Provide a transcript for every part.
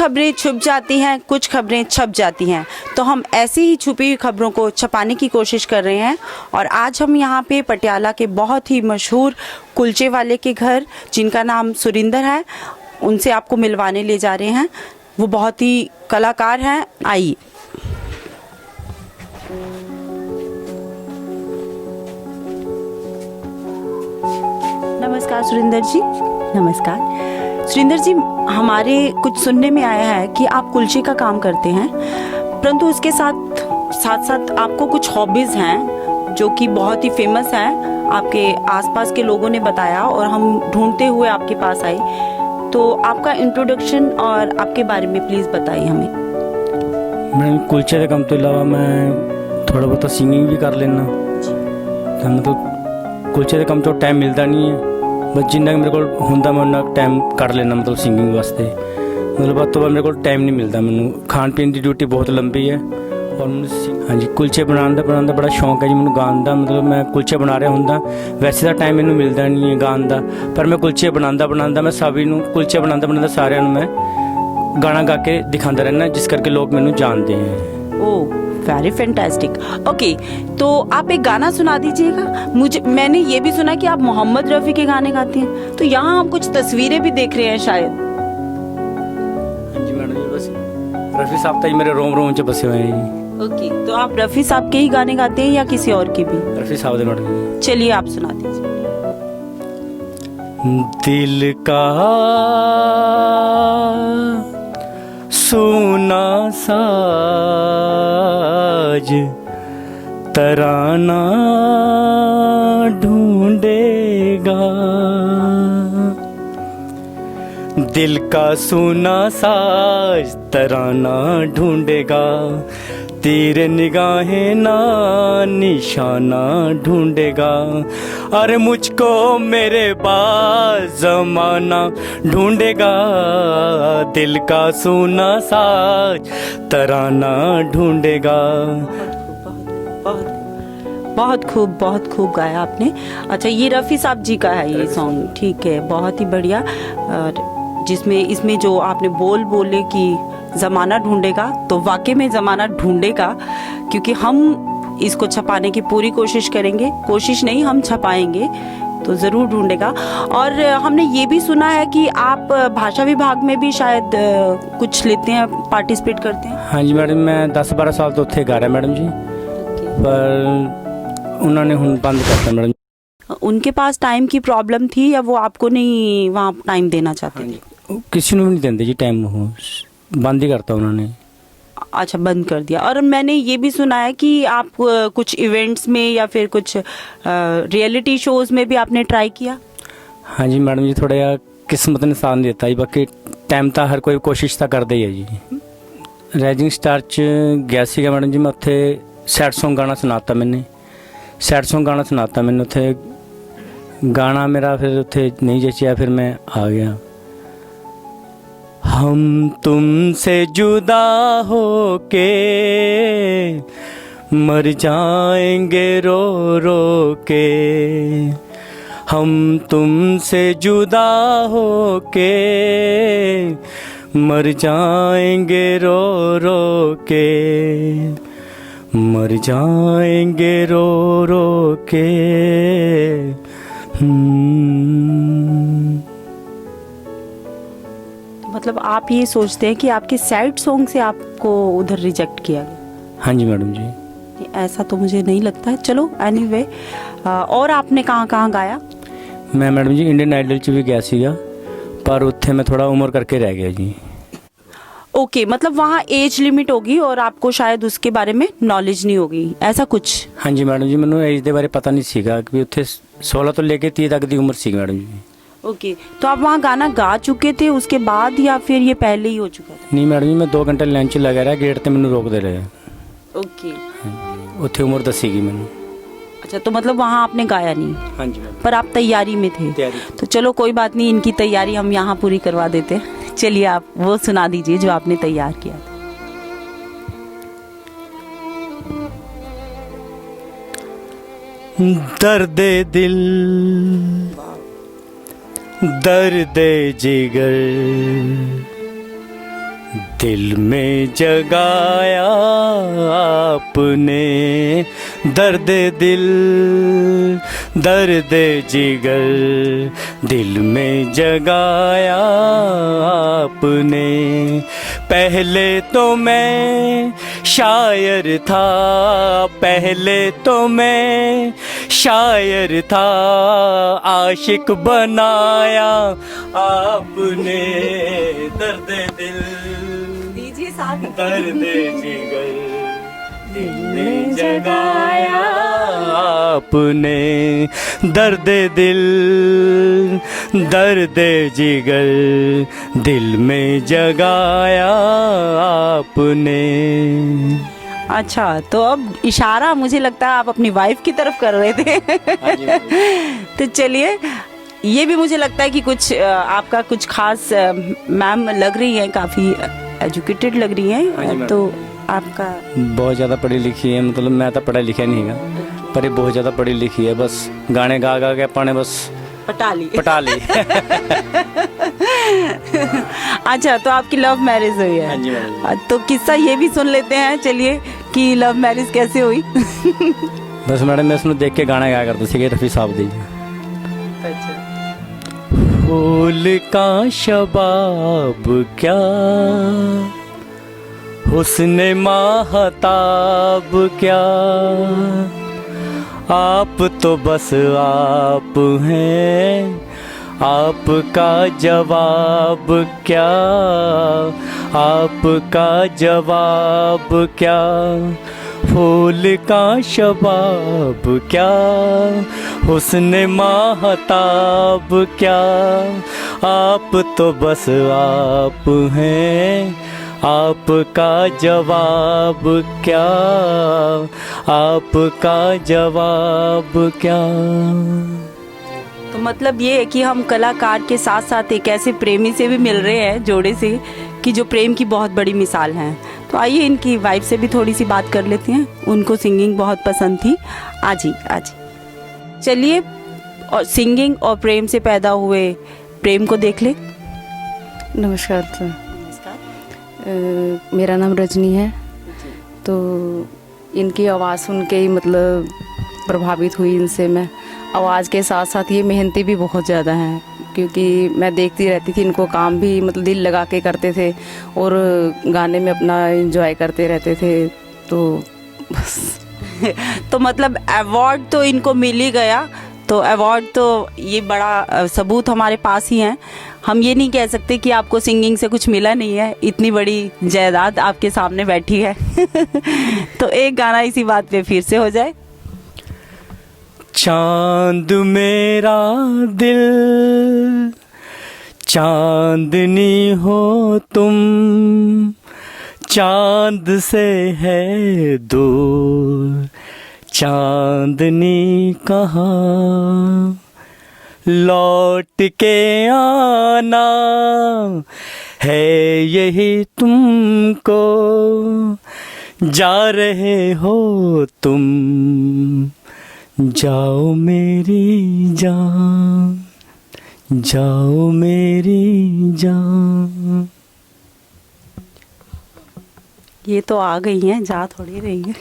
खबरें छुप जाती हैं, कुछ खबरें छप जाती हैं, तो हम ऐसी ही छुपी हुई खबरों को छपाने की कोशिश कर रहे हैं। और आज हम यहाँ पे पटियाला के बहुत ही मशहूर कुलचे वाले के घर, जिनका नाम सुरिंदर है, उनसे आपको मिलवाने ले जा रहे हैं। वो बहुत ही कलाकार हैं। आइए। नमस्कार सुरिंदर जी। नमस्कार सुरिंदर जी, हमारे कुछ सुनने में आया है कि आप कुलचे का काम करते हैं, परंतु उसके साथ साथ आपको कुछ हॉबीज़ हैं जो कि बहुत ही फेमस हैं। आपके आसपास के लोगों ने बताया और हम ढूंढते हुए आपके पास आए। तो आपका इंट्रोडक्शन और आपके बारे में प्लीज़ बताइए हमें। मैं कुलचे के काम तो इलावा मैं थोड़ा बहुत सिंगिंग भी कर लेना। तो मतलब कुलचे के काम तो टाइम मिलता नहीं है, बस जिन्ना मेरे को होंदा मैं उन्ना टाइम कर लेना, मतलब सिंगिंग वास्ते। मतलब बात तो मेरे को टाइम नहीं मिलता। मैं खान पीन की ड्यूटी बहुत लंबी है और हाँ जी, कुलचे बनाने का बड़ा शौक है जी मैं गाने का। मतलब मैं कुलचे बना रहा होंदा, वैसे तो टाइम मैंने मिलता नहीं है गाने का, पर मैं कुलचे बनांदा मैं सभी कुलचे बनांदा सारे मैं गाना गा के दिखाता रहना, जिस करके लोग मैंने जानते हैं। Oh very fantastic. ओके, तो आप एक गाना सुना दीजिएगा मुझे। मैंने ये भी सुना कि आप मोहम्मद रफ़ी के गाने गाते हैं, तो यहाँ हम कुछ तस्वीरें भी देख रहे हैं शायद। हाँ जी मैडम जी, बस रफ़ी साहब तो मेरे रोम रोम च बसे हुए हैं। ओके, तो आप रफ़ी साहब के ही गाने गाते हैं या किसी और के भी? रफ़ी साहब दे मैडम। चलिए आप सुना दीजिए। दिल का सुना साज तराना ढूंढेगा, दिल का सुना साज तराना ढूंढेगा, तेरे निगाहें ना निशाना ढूंढेगा, अरे मुझको मेरे पास जमाना ढूंढेगा, दिल का सुना साज तराना ढूंढेगा। बहुत खूब गाया आपने। अच्छा, ये रफ़ी साहब जी का है ये सॉन्ग, ठीक है, बहुत ही बढ़िया। और इसमें जो आपने बोले कि ज़माना ढूंढेगा, तो वाकई में ज़माना ढूंढेगा, क्योंकि हम इसको छपाने की पूरी कोशिश करेंगे। कोशिश नहीं, हम छपाएंगे, तो ज़रूर ढूंढेगा। और हमने ये भी सुना है कि आप भाषा विभाग में भी शायद कुछ लेते हैं, पार्टिसिपेट करते हैं। हाँ जी मैडम, मैं 10-12 साल तो उत्थे गा रहा मैडम जी, पर उन्होंने हुन बंद करता मैडम। उनके पास टाइम की प्रॉब्लम थी या वो आपको नहीं वहाँ टाइम देना चाहते थे? किसी को भी नहीं देते जी टाइम, वो बंद ही करता उन्होंने। अच्छा, बंद कर दिया। और मैंने ये भी सुना है कि आप कुछ इवेंट्स में या फिर कुछ रियलिटी शोज में भी आपने ट्राई किया। हाँ जी मैडम जी, थोड़ा यार किस्मत ने साथ देता ही, बाकी टाइम तो हर कोई कोशिश तो करता ही है जी। राइजिंग स्टार च गया सीगा मैडम जी, मैं उत्थे सैड सॉन्ग गाना सुनाता, मैंने सैड सॉन्ग गाना सुनाता, मैंने उत्थे गाना मेरा फिर उत्थे नहीं जचिया, फिर मैं आ गया। हम तुमसे जुदा हो के मर जाएंगे रो रो के, हम तुमसे जुदा हो के मर जाएंगे रो रो के, मर जाएंगे रो रो के। मतलब आप ये सोचते हैं कि आपके सैड सॉन्ग से आपको उधर रिजेक्ट किया गया? हाँ जी मैडम जी। ऐसा तो मुझे नहीं लगता है। चलो एनीवे, और आपने कहाँ गाया? मैं मैडम जी इंडियन आइडल च भी गया सीगा, पर उत्थे मैं थोड़ा उम्र करके रह गया जी। ओके, मतलब वहाँ एज लिमिट होगी और आपको शायद उसके बारे में नॉलेज नहीं होगी, ऐसा कुछ? हाँ जी मैडम जी, मैंने एज के बारे पता नहीं सीगा कि उत्थे 16 तो लेके 30 तक की उम्र सी मैडम जी। ओके, तो आप वहाँ गाना गा चुके थे उसके बाद या फिर ये पहले ही हो चुका था? नहीं मैडम जी, मैं 2 घंटे लाइन च लगा रहा, गेट ते मैंने रोक दे रहे। ओके, उत्थे उम्र दसीगी मैंने। अच्छा, तो मतलब वहाँ आपने गाया नहीं? हाँ जी मैडम। पर आप तैयारी में थे? तो चलो कोई बात नहीं, इनकी तैयारी हम यहाँ पूरी करवा देते हैं। चलिए आप वो सुना दीजिए जो आपने तैयार किया था। दर्द दिल दर्द जिगर दिल में जगाया आपने दर्द दिल, दर्द जिगर, दिल में जगाया आपने। पहले तो मैं शायर था, पहले तो मैं शायर था, आशिक बनाया आपने। दर्द दिल, दीजिए साथ। दर्द जिगर, दिल में जगाया आपने। दर्द दिल, दर्द जिगर, दिल में जगाया आपने। अच्छा, तो अब इशारा मुझे लगता है आप अपनी वाइफ की तरफ कर रहे थे। तो चलिए, ये भी मुझे लगता है कि कुछ आपका कुछ खास मैम लग रही हैं, काफ़ी एजुकेटेड लग रही हैं, तो आपका बहुत ज़्यादा पढ़ी लिखी है, मतलब मैं तो पढ़ा लिखा नहीं है, पर ये बहुत ज़्यादा पढ़ी लिखी है। बस गाने गा गा के अपने बस पटा ली। अच्छा, तो आपकी लव मैरिज हुई है? हाँ जी मैडम। तो किस्सा ये भी सुन लेते हैं, चलिए, कि लव मैरिज कैसे हुई। बस मैडम मैं उसमें देख के गाना गाया करता ਸੀ रफ़ी साहब दी। फूल का शबाब क्या, हुस्न माहताब क्या, आप तो बस आप हैं, आपका जवाब क्या, आपका जवाब क्या। फूल का शबाब क्या, हुस्न माहताब क्या, आप तो बस आप हैं, आपका जवाब क्या, आपका जवाब क्या। तो मतलब ये है कि हम कलाकार के साथ साथ एक ऐसे प्रेमी से भी मिल रहे हैं, जोड़े से, कि जो प्रेम की बहुत बड़ी मिसाल हैं। तो आइए इनकी वाइफ से भी थोड़ी सी बात कर लेते हैं, उनको सिंगिंग बहुत पसंद थी। आज ही चलिए, और सिंगिंग और प्रेम से पैदा हुए प्रेम को देख ले। नमस्कार सर। मेरा नाम रजनी है। तो इनकी आवाज़ सुन के ही मतलब प्रभावित हुई इनसे मैं। आवाज़ के साथ साथ ये मेहनती भी बहुत ज़्यादा हैं, क्योंकि मैं देखती रहती थी इनको, काम भी मतलब दिल लगा के करते थे और गाने में अपना एंजॉय करते रहते थे। तो बस तो मतलब अवार्ड तो इनको मिल ही गया, तो अवार्ड तो ये बड़ा सबूत हमारे पास ही है। हम ये नहीं कह सकते कि आपको सिंगिंग से कुछ मिला नहीं है, इतनी बड़ी जायदाद आपके सामने बैठी है। तो एक गाना इसी बात पे फिर से हो जाए। चांद मेरा दिल, चांदनी हो तुम, चांद से है दूर, चांदनी कहाँ, लौट के आना है यही तुमको, जा रहे हो तुम, जाओ मेरी जान, जाओ मेरी जान। ये तो आ गई हैं, जा थोड़ी रही है।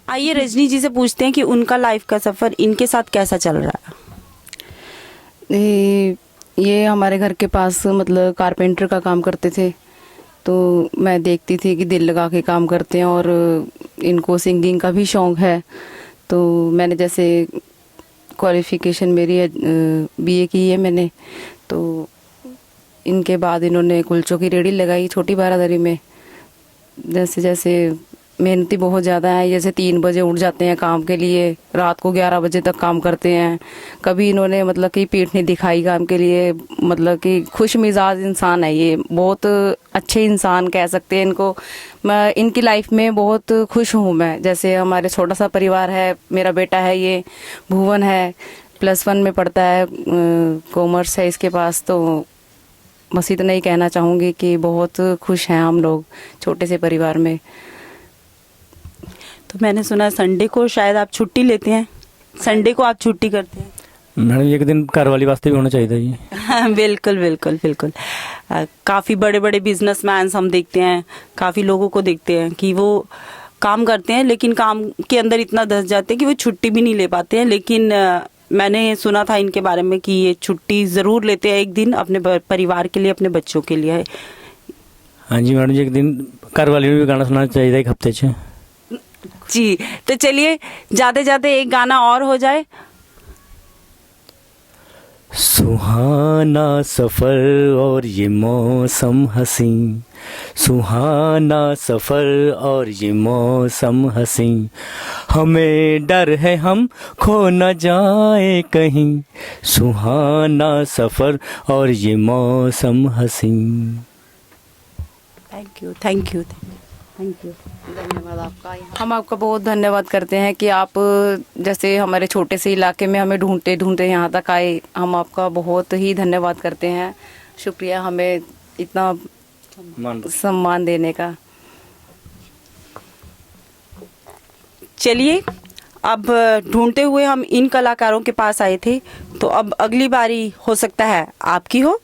आइए रजनी जी से पूछते हैं कि उनका लाइफ का सफ़र इनके साथ कैसा चल रहा है। ये हमारे घर के पास मतलब कारपेंटर का काम करते थे, तो मैं देखती थी कि दिल लगा के काम करते हैं और इनको सिंगिंग का भी शौक़ है। तो मैंने जैसे क्वालिफ़िकेशन मेरी बीए की है मैंने, तो इनके बाद इन्होंने कुलचों की रेहड़ी लगाई छोटी बारादरी में। जैसे जैसे मेहनती बहुत ज़्यादा है, जैसे 3 बजे उठ जाते हैं काम के लिए, रात को 11 बजे तक काम करते हैं। कभी इन्होंने मतलब कि पीठ नहीं दिखाई काम के लिए, मतलब कि खुश मिजाज इंसान है ये, बहुत अच्छे इंसान कह सकते हैं इनको। मैं इनकी लाइफ में बहुत खुश हूँ मैं। जैसे हमारे छोटा सा परिवार है, मेरा बेटा है ये भुवन है, +1 में पढ़ता है, कॉमर्स है इसके पास। तो बस इतना ही कहना चाहूँगी कि बहुत खुश हैं हम लोग छोटे से परिवार में। तो मैंने सुना संडे को शायद आप छुट्टी लेते हैं, संडे को आप छुट्टी करते हैं। मैडम जी, एक दिन घर वाली वास्ते भी होना चाहिए जी। बिल्कुल बिल्कुल बिल्कुल। काफ़ी बड़े बड़े बिजनेसमैन हम देखते हैं, काफ़ी लोगों को देखते हैं कि वो काम करते हैं लेकिन काम के अंदर इतना धंस जाते हैं कि वो छुट्टी भी नहीं ले पाते हैं। लेकिन मैंने सुना था इनके बारे में कि ये छुट्टी ज़रूर लेते हैं एक दिन अपने परिवार के लिए, अपने बच्चों के लिए। हाँ जी मैडम जी, एक दिन घर वाली भी गाना सुनना चाहिए एक हफ्ते च। जी, तो चलिए जाते जाते एक गाना और हो जाए। सुहाना सफ़र और ये मौसम हसी, सुहाना सफ़र और ये मौसम हसी, हमें डर है हम खो न जाए कहीं, सुहाना सफ़र और ये मौसम हसी। Thank you thank you thank you. धन्यवाद आपका। हम आपका बहुत धन्यवाद करते हैं कि आप जैसे हमारे छोटे से इलाके में हमें ढूंढते ढूंढते यहाँ तक आए। हम आपका बहुत ही धन्यवाद करते हैं। शुक्रिया हमें इतना सम्मान देने का। चलिए, अब ढूंढते हुए हम इन कलाकारों के पास आए थे, तो अब अगली बारी हो सकता है आपकी हो।